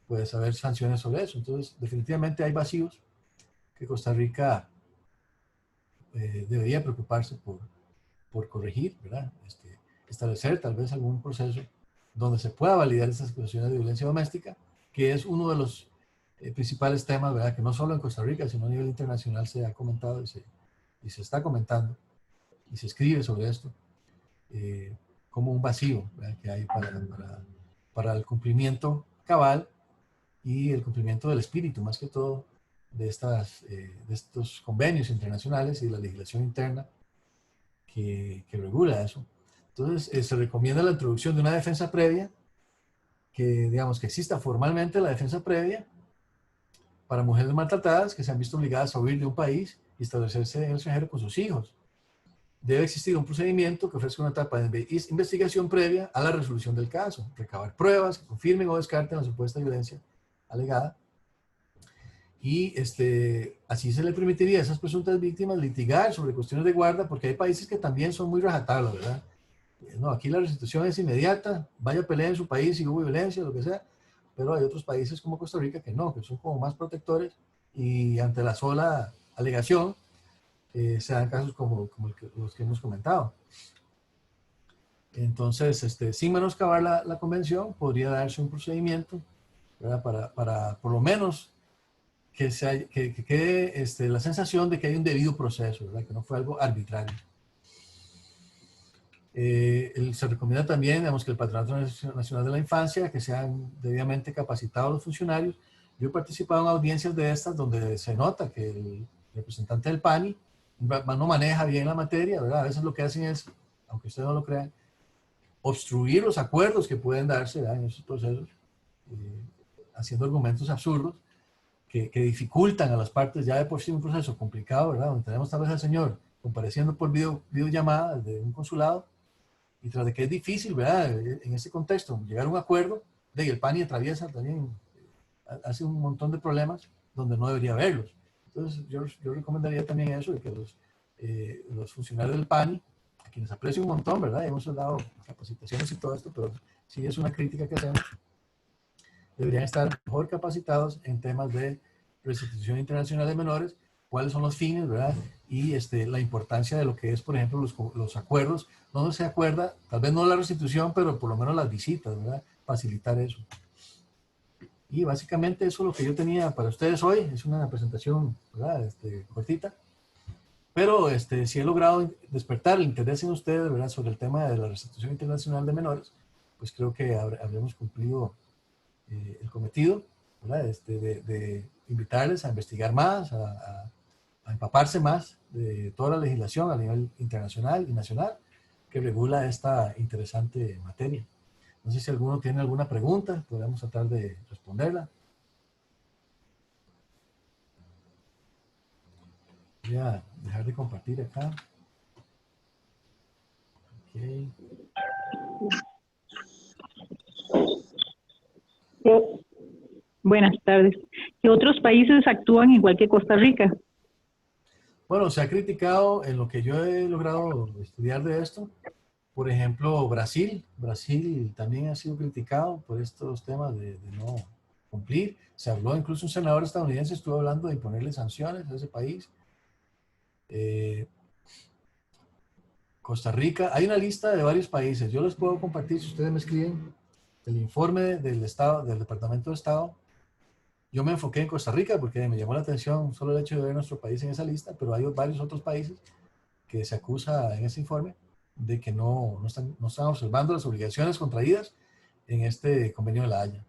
pues, haber sanciones sobre eso. Entonces, definitivamente hay vacíos que Costa Rica debería preocuparse por corregir, ¿verdad? Establecer tal vez algún proceso donde se pueda validar estas acusaciones de violencia doméstica, que es uno de los principales temas, ¿verdad? Que no solo en Costa Rica, sino a nivel internacional se ha comentado y se está comentando y se escribe sobre esto como un vacío, ¿verdad?, que hay para el cumplimiento cabal y el cumplimiento del espíritu, más que todo, de estos convenios internacionales y la legislación interna que regula eso. Entonces, se recomienda la introducción de una defensa previa, que digamos que exista formalmente la defensa previa para mujeres maltratadas que se han visto obligadas a huir de un país y establecerse en el extranjero con sus hijos. Debe existir un procedimiento que ofrezca una etapa de investigación previa a la resolución del caso, recabar pruebas que confirmen o descarten la supuesta violencia alegada. Y así se le permitiría a esas presuntas víctimas litigar sobre cuestiones de guarda, porque hay países que también son muy rajatablas, ¿verdad? No, aquí la restitución es inmediata, vaya a pelear en su país si hubo violencia, lo que sea, pero hay otros países como Costa Rica que no, que son como más protectores y ante la sola alegación se dan casos como los que hemos comentado. Entonces, sin menoscabar la convención, podría darse un procedimiento, ¿verdad? Para por lo menos que quede la sensación de que hay un debido proceso, ¿verdad? Que no fue algo arbitrario. Se recomienda también, digamos, que el Patronato Nacional de la Infancia, que sean debidamente capacitados los funcionarios. Yo he participado en audiencias de estas donde se nota que el representante del PANI no maneja bien la materia, ¿verdad? A veces lo que hacen es, aunque ustedes no lo crean, obstruir los acuerdos que pueden darse, ¿verdad?, en esos procesos, haciendo argumentos absurdos que dificultan a las partes ya de por sí un proceso complicado, ¿verdad? Donde tenemos tal vez al señor compareciendo por videollamada de un consulado, y tras de que es difícil, ¿verdad?, en ese contexto, llegar a un acuerdo, de el PANI atraviesa también, hace un montón de problemas donde no debería haberlos. Entonces, yo recomendaría también eso, de que los funcionarios del PANI, a quienes aprecio un montón, ¿verdad?, hemos dado capacitaciones y todo esto, pero sí es una crítica que hacemos, deberían estar mejor capacitados en temas de restitución internacional de menores, cuáles son los fines, ¿verdad? Y la importancia de lo que es, por ejemplo, los acuerdos, donde se acuerda, tal vez no la restitución, pero por lo menos las visitas, ¿verdad? Facilitar eso. Y básicamente eso es lo que yo tenía para ustedes hoy. Es una presentación, ¿verdad?, cortita. Pero si he logrado despertar el interés en ustedes, ¿verdad?, sobre el tema de la restitución internacional de menores, pues creo que habremos cumplido el cometido, ¿verdad?, de invitarles a investigar más, a empaparse más de toda la legislación a nivel internacional y nacional que regula esta interesante materia. No sé si alguno tiene alguna pregunta, podemos tratar de responderla. Voy a dejar de compartir acá. Okay. Buenas tardes. ¿Qué otros países actúan igual que Costa Rica? Bueno, se ha criticado en lo que yo he logrado estudiar de esto. Por ejemplo, Brasil también ha sido criticado por estos temas de no cumplir. Se habló, incluso un senador estadounidense estuvo hablando de imponerle sanciones a ese país. Costa Rica, hay una lista de varios países. Yo les puedo compartir, si ustedes me escriben, el informe del Estado, del Departamento de Estado. Yo me enfoqué en Costa Rica porque me llamó la atención solo el hecho de ver nuestro país en esa lista, pero hay varios otros países que se acusa en ese informe de que no están observando las obligaciones contraídas en este convenio de La Haya.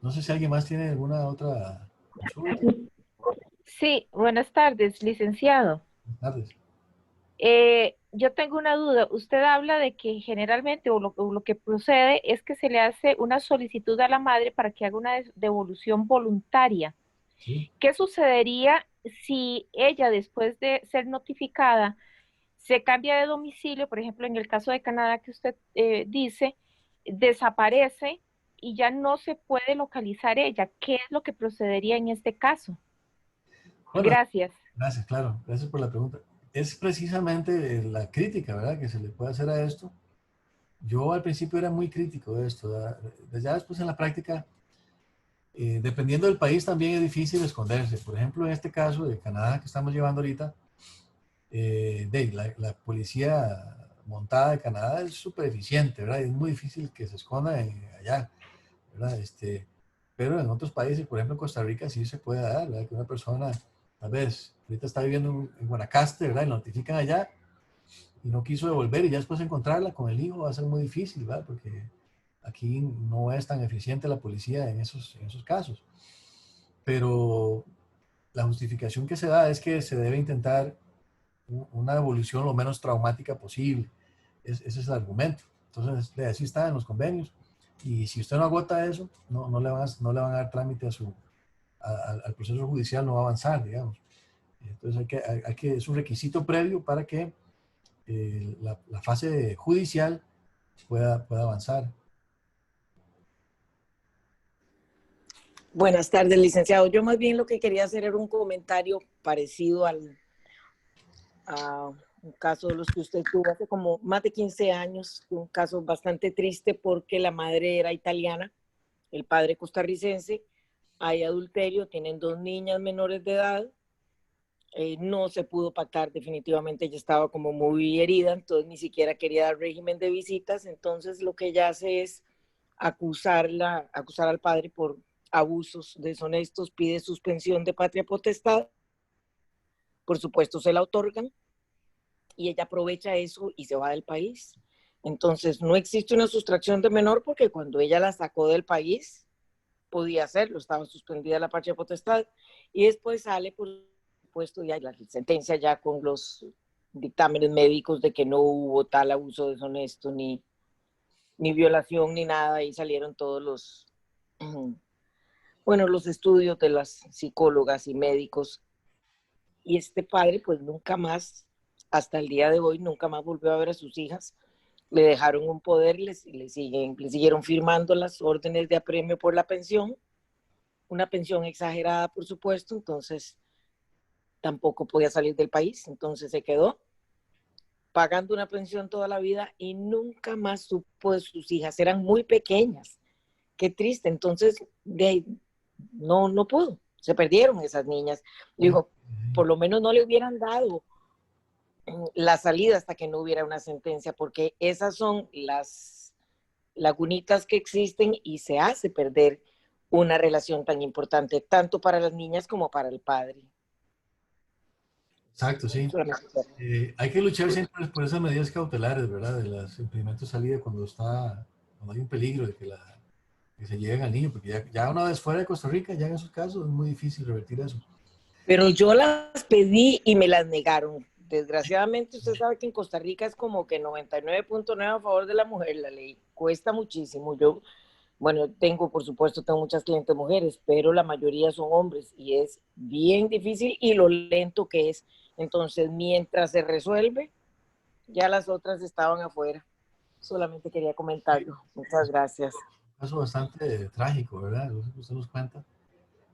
No sé si alguien más tiene alguna otra consulta. Sí, buenas tardes, licenciado. Buenas tardes. Yo tengo una duda. Usted habla de que generalmente o lo que procede es que se le hace una solicitud a la madre para que haga una devolución voluntaria. Sí. ¿Qué sucedería si ella, después de ser notificada, se cambia de domicilio? Por ejemplo, en el caso de Canadá que usted dice, desaparece y ya no se puede localizar ella. ¿Qué es lo que procedería en este caso? Bueno, Gracias. gracias, claro. Gracias por la pregunta. Es precisamente la crítica, ¿verdad?, que se le puede hacer a esto. Yo al principio era muy crítico de esto, ¿verdad? Ya después en la práctica, dependiendo del país también es difícil esconderse. Por ejemplo, en este caso de Canadá que estamos llevando ahorita, la policía montada de Canadá es súper eficiente, ¿verdad? Es muy difícil que se esconda allá, ¿verdad? Pero en otros países, por ejemplo en Costa Rica, sí se puede dar, ¿verdad?, que una persona, tal vez, ahorita está viviendo en Guanacaste, ¿verdad?, y lo notifican allá y no quiso devolver y ya después encontrarla con el hijo va a ser muy difícil, ¿verdad?, porque aquí no es tan eficiente la policía en esos casos. Pero la justificación que se da es que se debe intentar una devolución lo menos traumática posible. Ese es el argumento. Entonces, así está en los convenios. Y si usted no agota eso, no le van a dar trámite al proceso judicial, no va a avanzar, digamos. Entonces, es un requisito previo para que la fase judicial pueda avanzar. Buenas tardes, licenciado. Yo más bien lo que quería hacer era un comentario parecido a un caso de los que usted tuvo hace como más de 15 años, un caso bastante triste porque la madre era italiana, el padre costarricense, hay adulterio, tienen 2 niñas menores de edad, no se pudo pactar, definitivamente ella estaba como muy herida, entonces ni siquiera quería dar régimen de visitas, entonces lo que ella hace es acusar al padre por abusos deshonestos, pide suspensión de patria potestad, por supuesto se la otorgan, y ella aprovecha eso y se va del país. Entonces no existe una sustracción de menor porque cuando ella la sacó del país, podía hacerlo, estaba suspendida la patria potestad, y después sale, por supuesto, ya la sentencia ya con los dictámenes médicos de que no hubo tal abuso deshonesto, ni violación, ni nada, y salieron todos los, los estudios de las psicólogas y médicos, y este padre pues nunca más, hasta el día de hoy, nunca más volvió a ver a sus hijas, le dejaron un poder y le siguieron firmando las órdenes de apremio por la pensión, una pensión exagerada, por supuesto, entonces tampoco podía salir del país, entonces se quedó pagando una pensión toda la vida y nunca más supo de sus hijas, eran muy pequeñas, qué triste, entonces no pudo, se perdieron esas niñas, digo, por lo menos no le hubieran dado la salida hasta que no hubiera una sentencia, porque esas son las lagunitas que existen y se hace perder una relación tan importante, tanto para las niñas como para el padre. Exacto, sí. Hay que luchar siempre por esas medidas cautelares, ¿verdad? De los impedimentos de salida cuando hay un peligro de que se lleguen al niño, porque ya una vez fuera de Costa Rica, ya en esos casos es muy difícil revertir eso. Pero yo las pedí y me las negaron. Desgraciadamente, usted sabe que en Costa Rica es como que 99.9 a favor de la mujer, la ley. Cuesta muchísimo. Yo, por supuesto, tengo muchas clientes mujeres, pero la mayoría son hombres y es bien difícil y lo lento que es. Entonces, mientras se resuelve, ya las otras estaban afuera. Solamente quería comentarlo. Muchas gracias. Un caso bastante trágico, ¿verdad? Usted nos cuenta.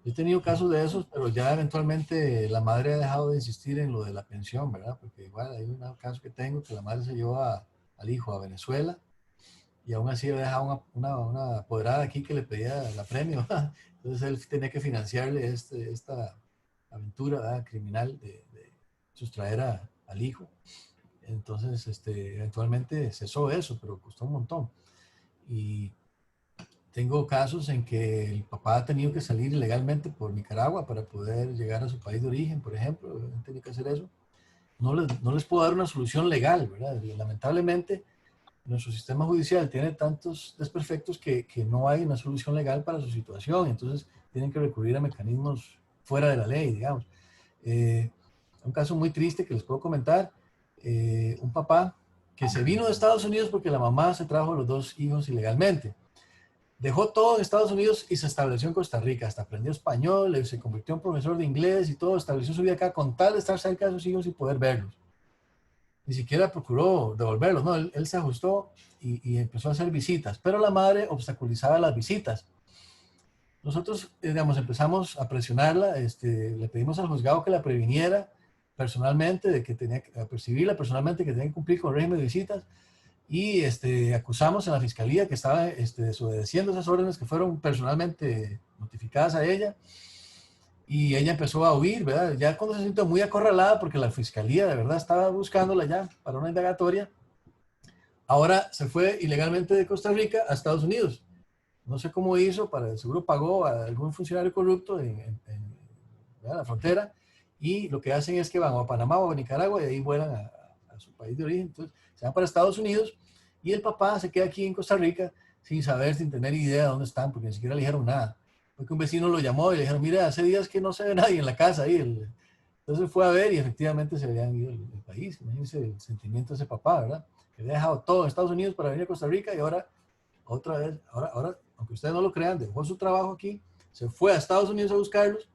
Yo he tenido casos de esos, pero ya eventualmente la madre ha dejado de insistir en lo de la pensión, ¿verdad? Porque igual hay un caso que tengo que la madre se llevó al hijo a Venezuela y aún así había dejado una apoderada aquí que le pedía el premio. Entonces él tenía que financiarle esta aventura, ¿verdad?, criminal de sustraer al hijo. Entonces, eventualmente cesó eso, pero costó un montón. Y tengo casos en que el papá ha tenido que salir ilegalmente por Nicaragua para poder llegar a su país de origen, por ejemplo. Han tenido que hacer eso. No les puedo dar una solución legal, ¿verdad? Lamentablemente, nuestro sistema judicial tiene tantos desperfectos que no hay una solución legal para su situación. Entonces, tienen que recurrir a mecanismos fuera de la ley, digamos. Un caso muy triste que les puedo comentar. Un papá que se vino de Estados Unidos porque la mamá se trajo a los 2 hijos ilegalmente. Dejó todo en Estados Unidos y se estableció en Costa Rica. Hasta aprendió español, se convirtió en profesor de inglés y todo. Estableció su vida acá con tal de estar cerca de sus hijos y poder verlos. Ni siquiera procuró devolverlos, ¿no? Él se ajustó y empezó a hacer visitas. Pero la madre obstaculizaba las visitas. Nosotros, empezamos a presionarla. Le pedimos al juzgado que la previniera personalmente, de que tenía que percibirla personalmente, que tenía que cumplir con el régimen de visitas. Y acusamos a la fiscalía que estaba desobedeciendo esas órdenes que fueron personalmente notificadas a ella, y ella empezó a huir, ¿verdad? Ya cuando se sintió muy acorralada porque la fiscalía de verdad estaba buscándola ya para una indagatoria, ahora se fue ilegalmente de Costa Rica a Estados Unidos. No sé cómo hizo, seguro pagó a algún funcionario corrupto en la frontera, y lo que hacen es que van a Panamá o a Nicaragua y de ahí vuelan a su país de origen. Entonces se van para Estados Unidos y el papá se queda aquí en Costa Rica sin saber, sin tener idea de dónde están, porque ni siquiera le dijeron nada. Porque un vecino lo llamó y le dijeron, mira, hace días que no se ve nadie en la casa ahí. Entonces fue a ver y efectivamente se habían ido del país. Imagínense el sentimiento de ese papá, ¿verdad? Que había dejado todo en Estados Unidos para venir a Costa Rica y ahora, otra vez, ahora, aunque ustedes no lo crean, dejó su trabajo aquí, se fue a Estados Unidos a buscarlos.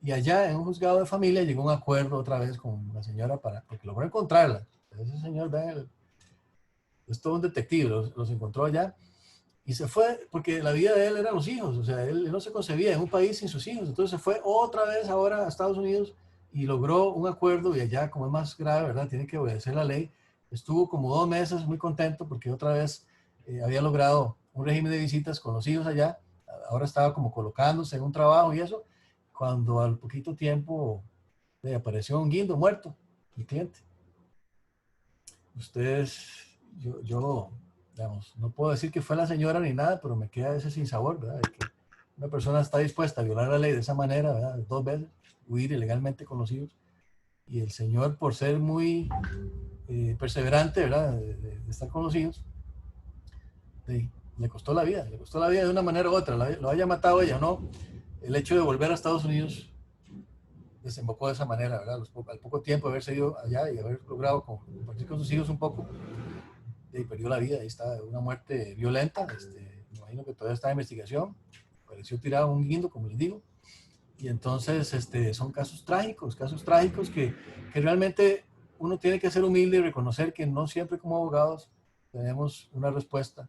Y allá en un juzgado de familia llegó un acuerdo otra vez con la señora porque logró encontrarla. Ese señor es todo un detective, los encontró allá y se fue porque la vida de él eran los hijos. O sea, él no se concebía en un país sin sus hijos. Entonces se fue otra vez ahora a Estados Unidos y logró un acuerdo, y allá como es más grave, ¿verdad? Tiene que obedecer la ley. Estuvo como 2 meses muy contento porque otra vez había logrado un régimen de visitas con los hijos allá. Ahora estaba como colocándose en un trabajo y eso, cuando al poquito tiempo le apareció un guindo muerto, mi cliente. Ustedes, digamos, no puedo decir que fue la señora ni nada, pero me queda ese sinsabor, ¿verdad? De que una persona está dispuesta a violar la ley de esa manera, ¿verdad? 2 veces, huir ilegalmente con los hijos. Y el señor, por ser muy perseverante, ¿verdad? De estar con los hijos, le costó la vida de una manera u otra, lo haya matado ella o no. El hecho de volver a Estados Unidos desembocó de esa manera, ¿verdad? Al poco tiempo de haberse ido allá y haber logrado compartir con sus hijos un poco, perdió la vida. Ahí está, una muerte violenta. Me imagino que todavía está en investigación. Pareció tirado un guindo, como les digo. Y entonces son casos trágicos que realmente uno tiene que ser humilde y reconocer que no siempre como abogados tenemos una respuesta,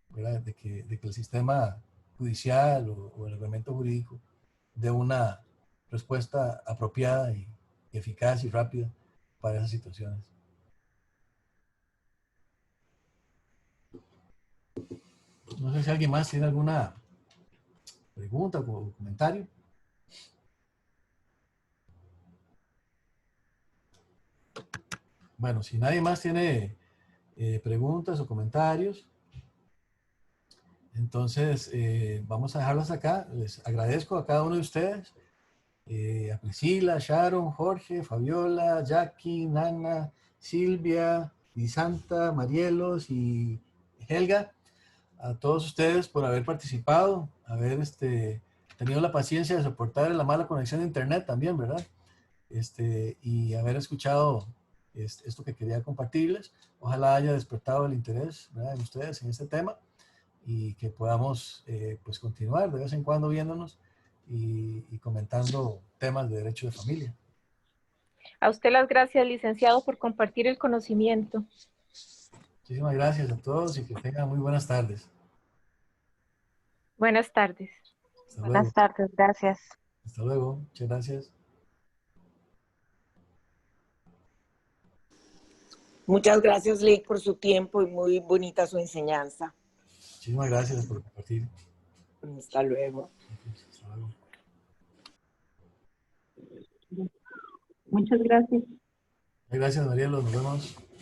¿verdad? De que el sistema judicial o el reglamento jurídico dé una respuesta apropiada y eficaz y rápida para esas situaciones. No sé si alguien más tiene alguna pregunta o comentario. Bueno, si nadie más tiene preguntas o comentarios, entonces vamos a dejarlas acá. Les agradezco a cada uno de ustedes, a Priscila, Sharon, Jorge, Fabiola, Jackie, Nana, Silvia, Lisanta, Marielos y Helga, a todos ustedes por haber participado, haber tenido la paciencia de soportar la mala conexión de internet también, ¿verdad? Y haber escuchado esto que quería compartirles. Ojalá haya despertado el interés, ¿verdad?, en ustedes en este tema y que podamos pues continuar de vez en cuando viéndonos y comentando temas de derecho de familia. A usted las gracias, licenciado, por compartir el conocimiento. Muchísimas gracias a todos y que tengan muy buenas tardes. Buenas tardes. Hasta luego. Buenas tardes, gracias. Hasta luego. Muchas gracias. Muchas gracias, Lick, por su tiempo y muy bonita su enseñanza. Muchísimas gracias por compartir. Hasta luego. Hasta luego. Muchas gracias. Gracias, Marielo. Nos vemos.